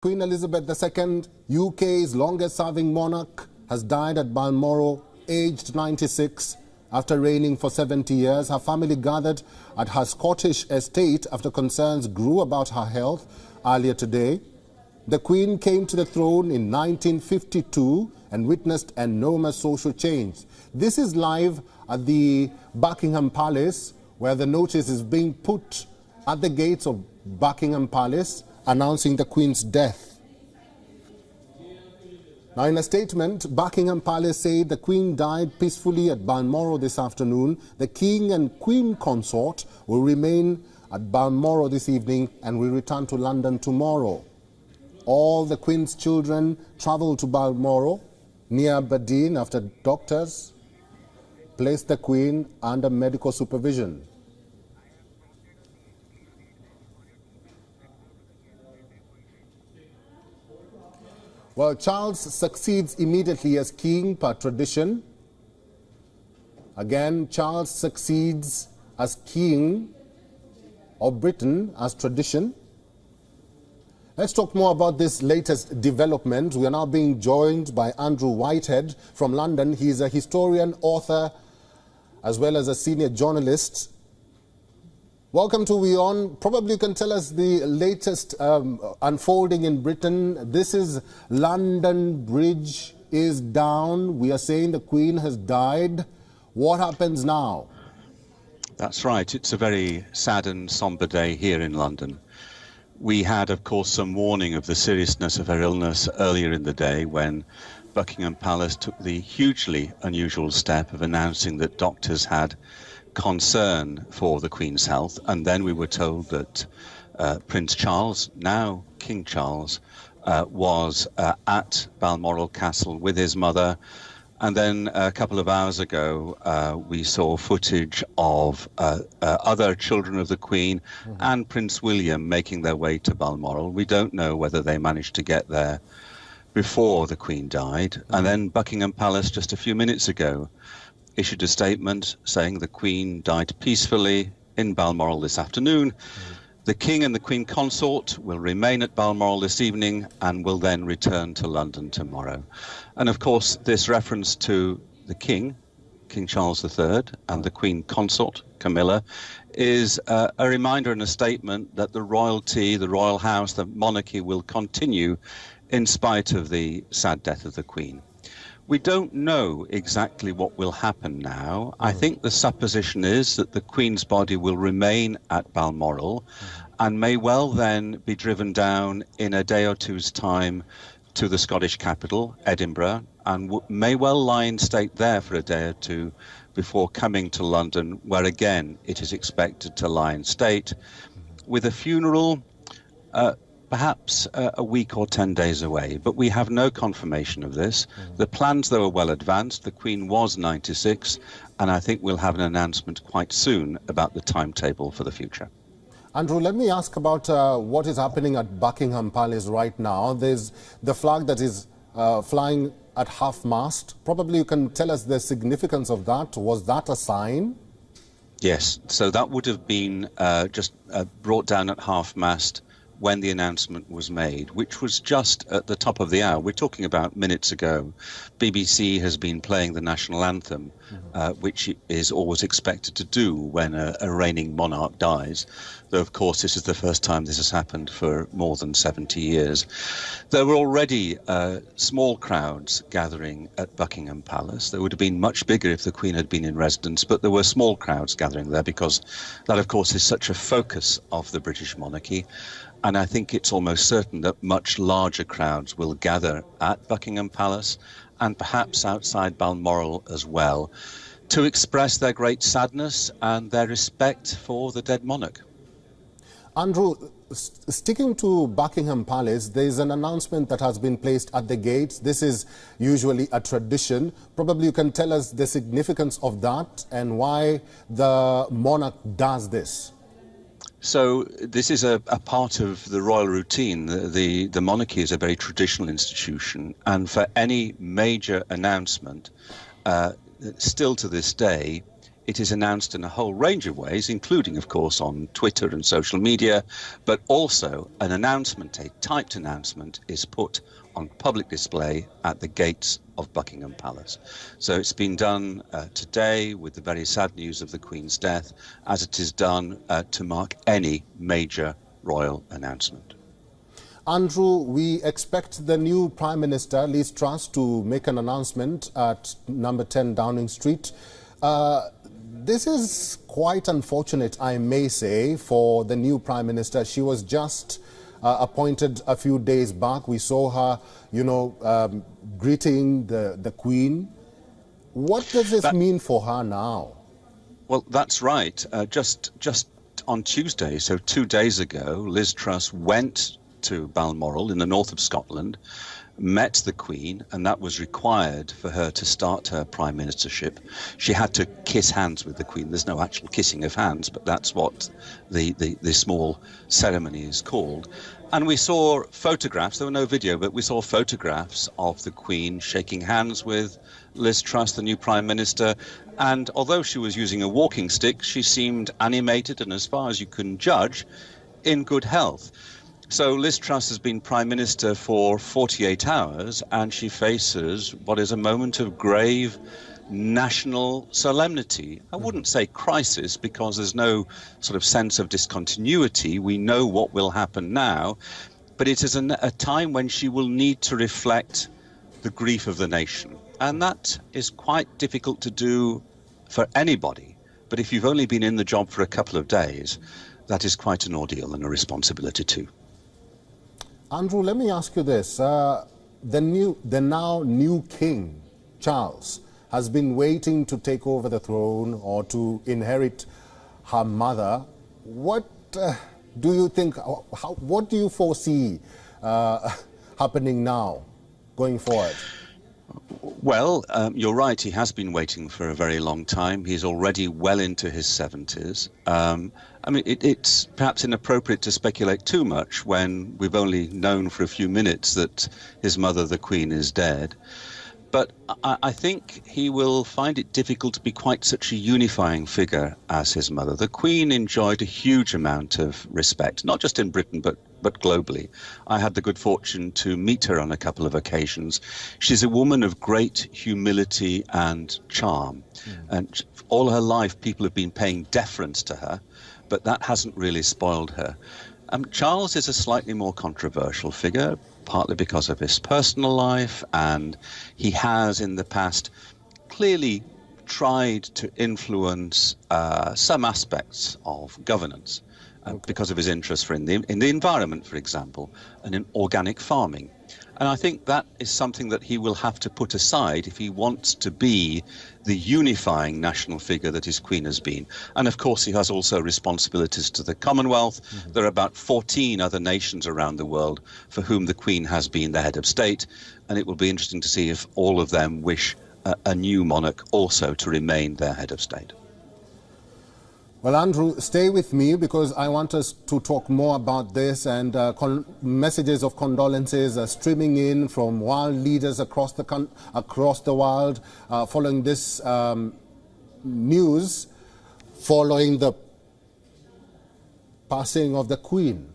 Queen Elizabeth II, UK's longest-serving monarch, has died at Balmoral, aged 96. After reigning for 70 years, her family gathered at her Scottish estate after concerns grew about her health earlier today. The Queen came to the throne in 1952 and witnessed enormous social change. This is live at the Buckingham Palace, where the notice is being put at the gates of Buckingham Palace, announcing the Queen's death. Now, in a statement, Buckingham Palace said the Queen died peacefully at Balmoral this afternoon. The King and Queen consort will remain at Balmoral this evening and will return to London tomorrow. All the Queen's children travelled to Balmoral near Aberdeen after doctors placed the Queen under medical supervision. Well, Charles succeeds immediately as king per tradition. Again, Charles succeeds as king of Britain as tradition. Let's talk more about this latest development. We are now being joined by Andrew Whitehead from London. He is a historian, author, as well as a senior journalist. Welcome to We On. Probably you can tell us the latest unfolding in Britain. This is London Bridge is down. We are saying the Queen has died. What happens now? That's right. It's a very sad and sombre day here in London. We had, of course, some warning of the seriousness of her illness earlier in the day when Buckingham Palace took the hugely unusual step of announcing that doctors had concern for the Queen's health, and then we were told that Prince Charles, now King Charles, was at Balmoral Castle with his mother, and then a couple of hours ago we saw footage of other children of the Queen and Prince William making their way to Balmoral. We don't know whether they managed to get there before the Queen died. And then Buckingham Palace just a few minutes ago issued a statement saying the Queen died peacefully in Balmoral this afternoon. The King and the Queen consort will remain at Balmoral this evening and will then return to London tomorrow. And of course, this reference to the King, King Charles III, and the Queen consort, Camilla, is a reminder and a statement that the royalty, the royal house, the monarchy will continue in spite of the sad death of the Queen. We don't know exactly what will happen now. I think the supposition is that the Queen's body will remain at Balmoral and may well then be driven down in a day or two's time to the Scottish capital, Edinburgh, and may well lie in state there for a day or two before coming to London, where again it is expected to lie in state, with a funeral perhaps a week or 10 days away, but we have no confirmation of this. The plans, though, are well advanced. The Queen was 96, and I think we'll have an announcement quite soon about the timetable for the future. Andrew, let me ask about what is happening at Buckingham Palace right now. There's the flag that is flying at half-mast. Probably you can tell us the significance of that. Was that a sign? Yes, so that would have been just brought down at half-mast when the announcement was made, which was just at the top of the hour. We're talking about minutes ago. BBC has been playing the national anthem, which is always expected to do when a reigning monarch dies, though of course this is the first time this has happened for more than 70 years. There were already small crowds gathering at Buckingham Palace. There would have been much bigger if the Queen had been in residence, but there were small crowds gathering there because that of course is such a focus of the British monarchy. And I think it's almost certain that much larger crowds will gather at Buckingham Palace and perhaps outside Balmoral as well to express their great sadness and their respect for the dead monarch. Andrew, sticking to Buckingham Palace, there is an announcement that has been placed at the gates. This is usually a tradition. Probably you can tell us the significance of that and why the monarch does this. So this is a part of the royal routine. The monarchy is a very traditional institution, and for any major announcement, still to this day, it is announced in a whole range of ways, including, of course, on Twitter and social media, but also an announcement, a typed announcement, is put on public display at the gates of Buckingham Palace. So it's been done today with the very sad news of the Queen's death, as it is done to mark any major royal announcement. Andrew, we expect the new Prime Minister, Liz Truss, to make an announcement at number 10 Downing Street. This is quite unfortunate, I may say, for the new Prime Minister. She was just appointed a few days back. We saw her, you know, greeting the Queen. What does this mean for her now? Well, that's right. Just on Tuesday, so 2 days ago, Liz Truss went to Balmoral in the north of Scotland, met the Queen, and that was required for her to start her prime ministership. She had to kiss hands with the Queen. There's no actual kissing of hands, but that's what the small ceremony is called. And we saw photographs, there were no video, but we saw photographs of the Queen shaking hands with Liz Truss, the new Prime Minister. And although she was using a walking stick, she seemed animated and, as far as you can judge, in good health. So Liz Truss has been Prime Minister for 48 hours, and she faces what is a moment of grave national solemnity. I wouldn't say crisis, because there's no sort of sense of discontinuity. We know what will happen now, but it is a time when she will need to reflect the grief of the nation. And that is quite difficult to do for anybody. But if you've only been in the job for a couple of days, that is quite an ordeal and a responsibility too. Andrew, let me ask you this. The now new King, Charles, has been waiting to take over the throne or to inherit her mother. What do you think, what do you foresee happening now, going forward? Well, you're right, he has been waiting for a very long time. He's already well into his 70s. I mean, it's perhaps inappropriate to speculate too much when we've only known for a few minutes that his mother, the Queen, is dead. But I think he will find it difficult to be quite such a unifying figure as his mother. The Queen enjoyed a huge amount of respect, not just in Britain, but globally. I had the good fortune to meet her on a couple of occasions. She's a woman of great humility and charm. And all her life, people have been paying deference to her, but that hasn't really spoiled her. Charles is a slightly more controversial figure, partly because of his personal life, and he has in the past clearly tried to influence some aspects of governance because of his interest in the environment, for example, and in organic farming. And I think that is something that he will have to put aside if he wants to be the unifying national figure that his Queen has been. And of course, he has also responsibilities to the Commonwealth. There are about 14 other nations around the world for whom the Queen has been the head of state. And it will be interesting to see if all of them wish a new monarch also to remain their head of state. Well, Andrew, stay with me because I want us to talk more about this, and messages of condolences are streaming in from world leaders across the world following this news, following the passing of the Queen.